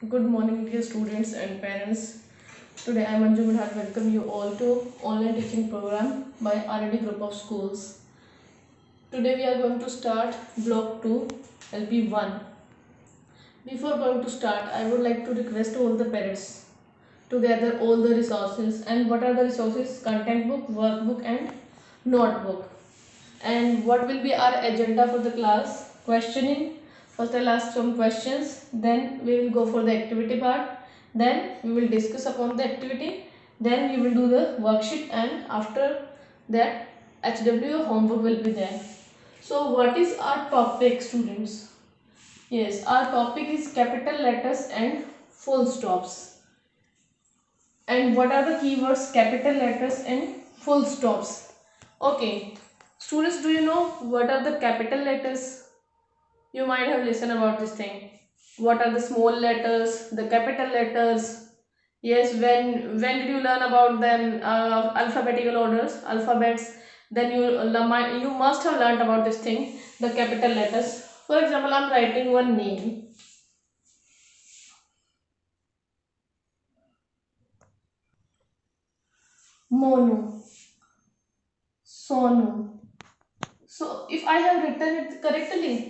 Good morning, dear students and parents. Today I am Anju Madhat. Welcome you all to online teaching program by RD Group of Schools. Today we are going to start Block 2, LP 1. Before going to start, I would like to request all the parents to gather all the resources. And what are the resources? Content book, workbook and notebook. And what will be our agenda for the class? Questioning. First I'll ask some questions, then we will go for the activity part, then we will discuss upon the activity, then we will do the worksheet, and after that HW homework will be there. So what is our topic, students? Yes, our topic is capital letters and full stops. And what are the keywords? Capital letters and full stops. Okay, students, do you know what are the capital letters? You might have listened about this thing. What are the small letters, the capital letters? Yes, when did you learn about them? Alphabetical orders, alphabets. Then you must have learned about this thing, the capital letters. For example, I'm writing one name. Monu, Sonu. So if I have written it correctly,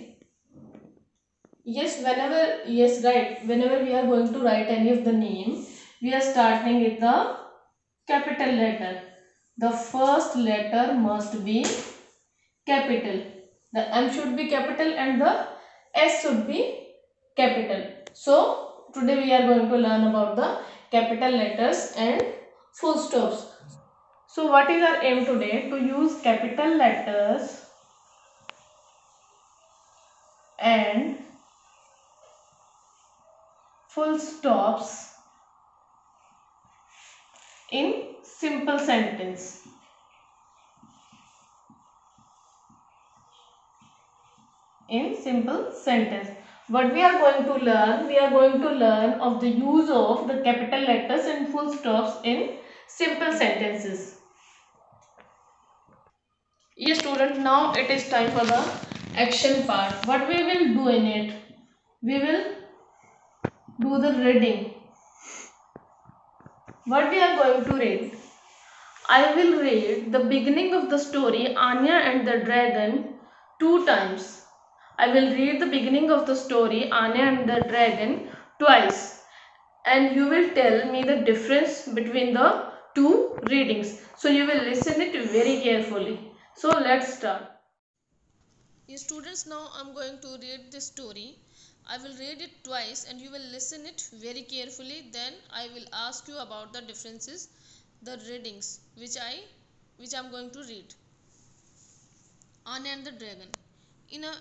yes, right, whenever we are going to write any of the name, we are starting with the capital letter. The first letter must be capital. The M should be capital and the S should be capital. So today we are going to learn about the capital letters and full stops. So what is our aim today? To use capital letters and full stops in simple sentence. In simple sentence. What we are going to learn? We are going to learn of the use of the capital letters and full stops in simple sentences. Yes, student, now it is time for the action part. What we will do in it? We will do the reading. What we are going to read? I will read the beginning of the story Anya and the Dragon 2 times. I will read the beginning of the story Anya and the Dragon twice, and you will tell me the difference between the two readings. So you will listen it very carefully. So let's start. Yes, students, now I'm going to read this story. I will read it twice and you will listen it very carefully. Then I will ask you about the differences, the readings which I'm going to read. Anna and the Dragon. In a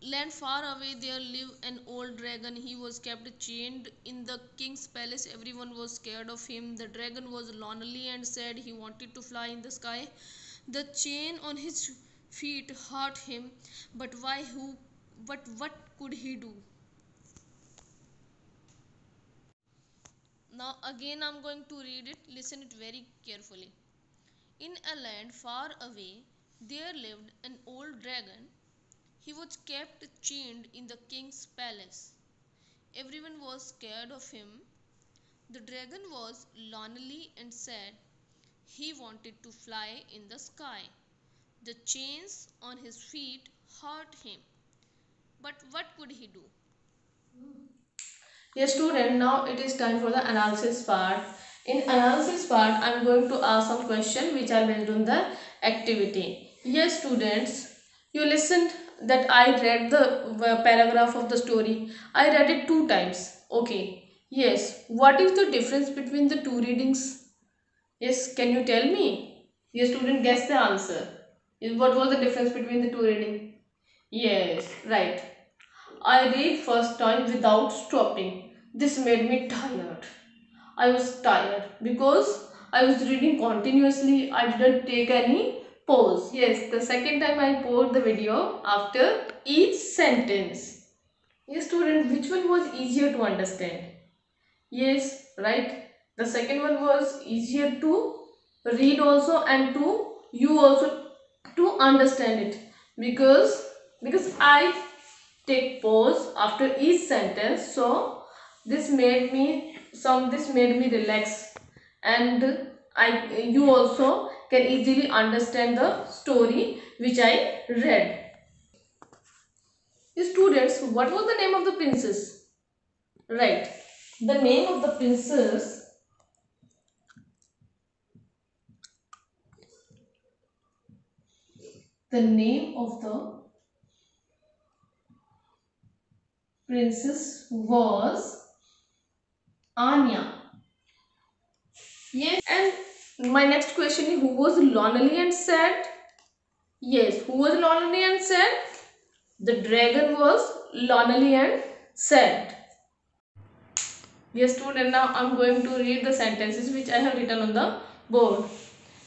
land far away there lived an old dragon. He was kept chained in the king's palace. Everyone was scared of him. The dragon was lonely and sad. He wanted to fly in the sky. The chain on his feet hurt him, but what could he do? Now again I'm going to read it. Listen it very carefully. In a land far away there lived an old dragon. He was kept chained in the king's palace. Everyone was scared of him. The dragon was lonely and sad. He wanted to fly in the sky. The chains on his feet hurt him. But what could he do? Yes, student, now it is time for the analysis part. In analysis part, I am going to ask some questions which are based on the activity. Yes, students, you listened that I read the paragraph of the story. I read it 2 times. Okay. Yes. What is the difference between the two readings? Yes, can you tell me? Yes, student, guess the answer. What was the difference between the two readings? Yes, right. I read first time without stopping. This made me tired. I was tired because I was reading continuously. I didn't take any pause. Yes, the second time I paused the video after each sentence. Yes, student, which one was easier to understand? Yes, right. The second one was easier to read also and to you also to understand it because I take pause after each sentence, so This made me relax, and you also can easily understand the story which I read. Students, what was the name of the princess? Right. The name of the princess was Anya. Yes. And my next question is, who was lonely and sad? Yes, who was lonely and sad? The dragon was lonely and sad. Yes, student, now I am going to read the sentences which I have written on the board.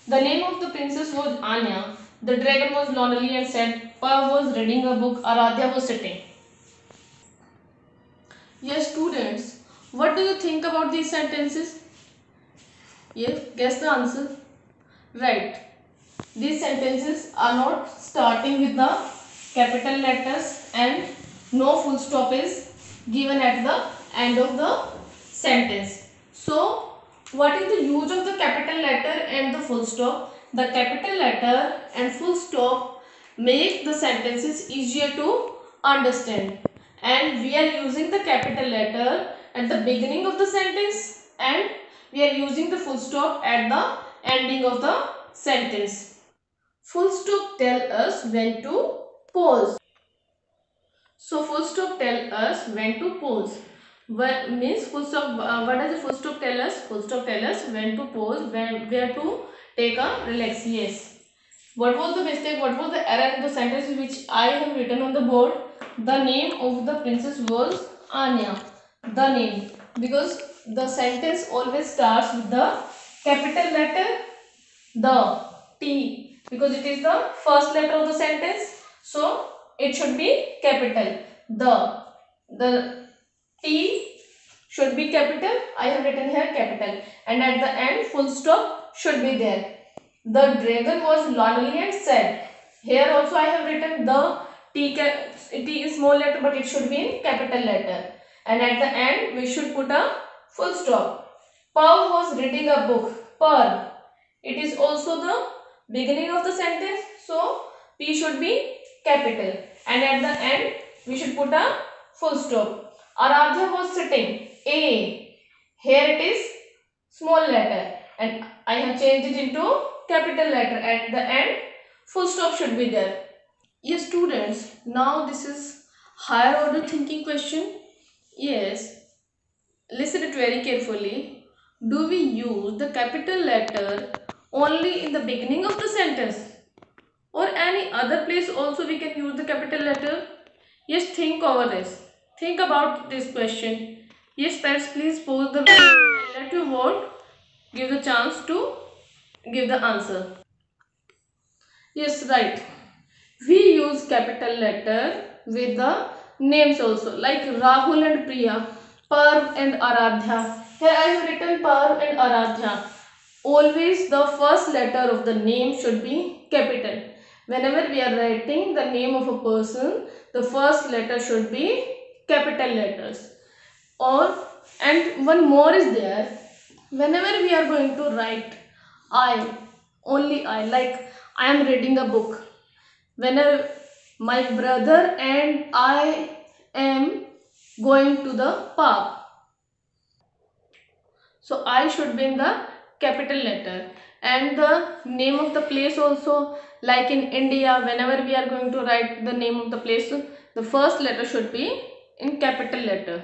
The name of the princess was Anya. The dragon was lonely and sad. Pa was reading a book. Aradhya was sitting. Yes, students, what do you think about these sentences? Yes, guess the answer. Right. These sentences are not starting with the capital letters, and no full stop is given at the end of the sentence. So, what is the use of the capital letter and the full stop? The capital letter and full stop make the sentences easier to understand, and we are using the capital letter at the beginning of the sentence, and we are using the full stop at the ending of the sentence. Full stop tell us when to pause. So full stop tell us when to pause. What means full stop? What does the full stop tell us? Full stop tell us when to pause, where to take a relax. Yes. What was the mistake? What was the error in the sentence which I have written on the board? The name of the princess was Anya. The name, because the sentence always starts with the capital letter, the T, because it is the first letter of the sentence, so it should be capital. The T should be capital. I have written here capital, and at the end full stop should be there. The dragon was lonely and sad. Here also I have written the T is small letter, but it should be in capital letter, and at the end we should put a full stop. Pav was reading a book. Per, it is also the beginning of the sentence, so P should be capital, and at the end we should put a full stop. Aradhya was sitting. A, here it is small letter, and I have changed it into capital letter. At the end full stop should be there. Yes, students, now this is higher order thinking question. Yes, listen it very carefully. Do we use the capital letter only in the beginning of the sentence, or any other place also we can use the capital letter? Yes, think over this. Think about this question. Yes, parents, please pause the video and let your vote give the chance to give the answer. Yes, right. We use capital letter with the names also, like Rahul and Priya, Parv and Aradhya. Here I have written Parv and Aradhya. Always the first letter of the name should be capital. Whenever we are writing the name of a person, the first letter should be capital letters. And one more is there. Whenever we are going to write I, only I, like I am reading a book. Whenever my brother and I am going to the park, so I should be in the capital letter, and the name of the place also, like in India, whenever we are going to write the name of the place, the first letter should be in capital letter.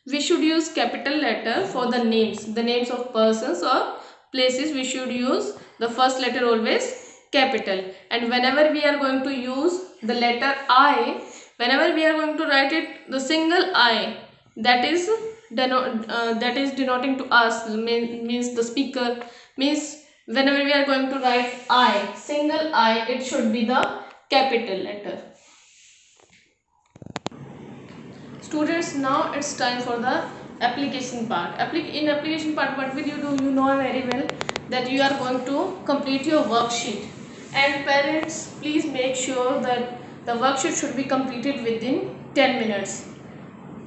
We should use capital letter for the names of persons or places. We should use the first letter always capital, and whenever we are going to use the letter I, whenever we are going to write it, the single I, that is denoting to us, means the speaker, means whenever we are going to write I, single I, it should be the capital letter. Students, now it's time for the application part. In application part, what will you do? You know very well that you are going to complete your worksheet, and parents, please make sure that the worksheet should be completed within 10 minutes.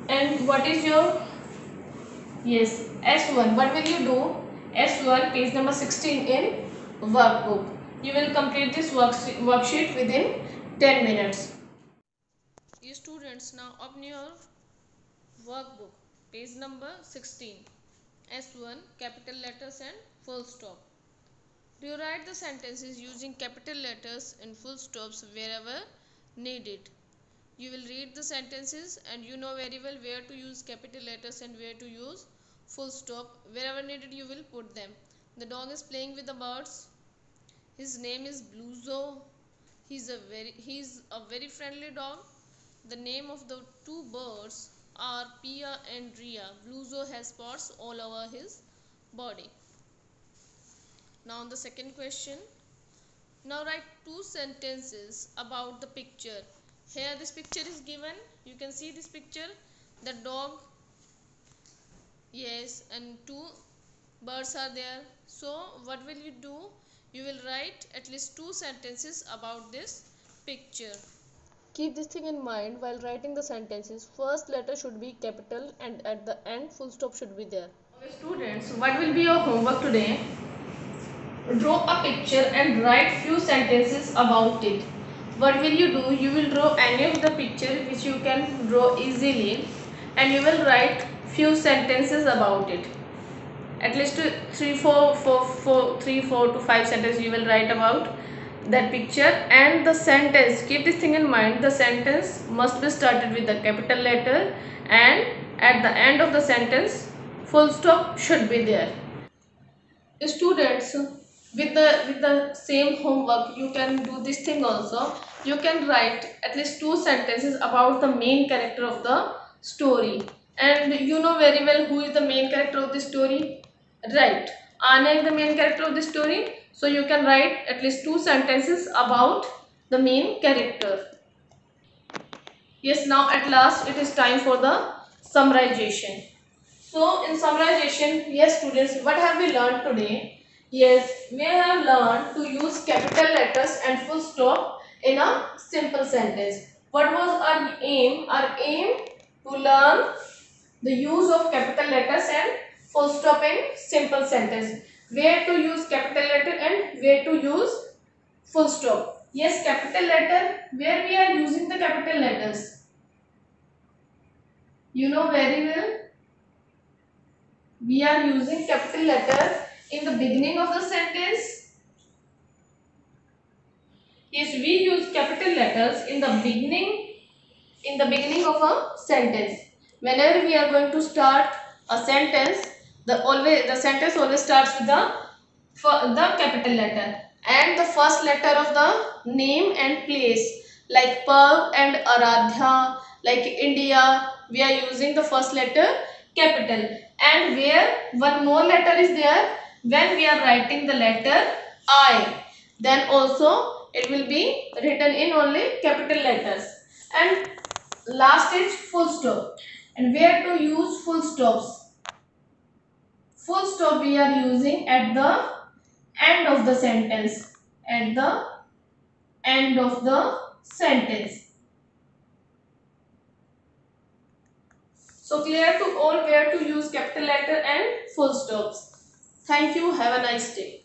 And what is your, yes, S1. What will you do? S1, page number 16 in workbook. You will complete this worksheet within 10 minutes. You students, now open your workbook, page number 16. S1, capital letters and full stop. Rewrite the sentences using capital letters and full stops wherever needed. You will read the sentences and you know very well where to use capital letters and where to use full stop. Wherever needed you will put them. The dog is playing with the birds. His name is Bluzo. He's a very friendly dog. The name of the two birds are Pia and Ria. Bluzo has spots all over his body. Now the second question. Now write two sentences about the picture. Here this picture is given. You can see this picture. The dog, yes, and two birds are there. So what will you do? You will write at least two sentences about this picture. Keep this thing in mind while writing the sentences. First letter should be capital and at the end full stop should be there. Okay students, what will be your homework today? Draw a picture and write few sentences about it. What will you do? You will draw any of the picture which you can draw easily and you will write few sentences about it. At least 3 4 to 5 sentences you will write about that picture. And the sentence, keep this thing in mind, the sentence must be started with the capital letter and at the end of the sentence full stop should be there. Students, with the same homework you can do this thing also. You can write at least two sentences about the main character of the story. And you know very well who is the main character of the story, right? Anya is the main character of the story. So you can write at least two sentences about the main character. Yes, now at last it is time for the summarization. So in summarization, yes students, what have we learned today? Yes, we have learned to use capital letters and full stop in a simple sentence. What was our aim? Our aim to learn the use of capital letters and full stop in simple sentence. Where to use capital letter and where to use full stop. Yes, capital letter, where we are using the capital letters. You know very well. We are using capital letters in the beginning of the sentence. Yes, we use capital letters in the beginning of a sentence. Whenever we are going to start a sentence, the sentence always starts with the capital letter and the first letter of the name and place, like Pav and Aradhya, like India, we are using the first letter capital. And where one more letter is there, when we are writing the letter I, then also it will be written in only capital letters. And last is full stop. And where to use full stops? Full stop we are using at the end of the sentence. At the end of the sentence. So clear to all where to use capital letter and full stops. Thank you. Have a nice day.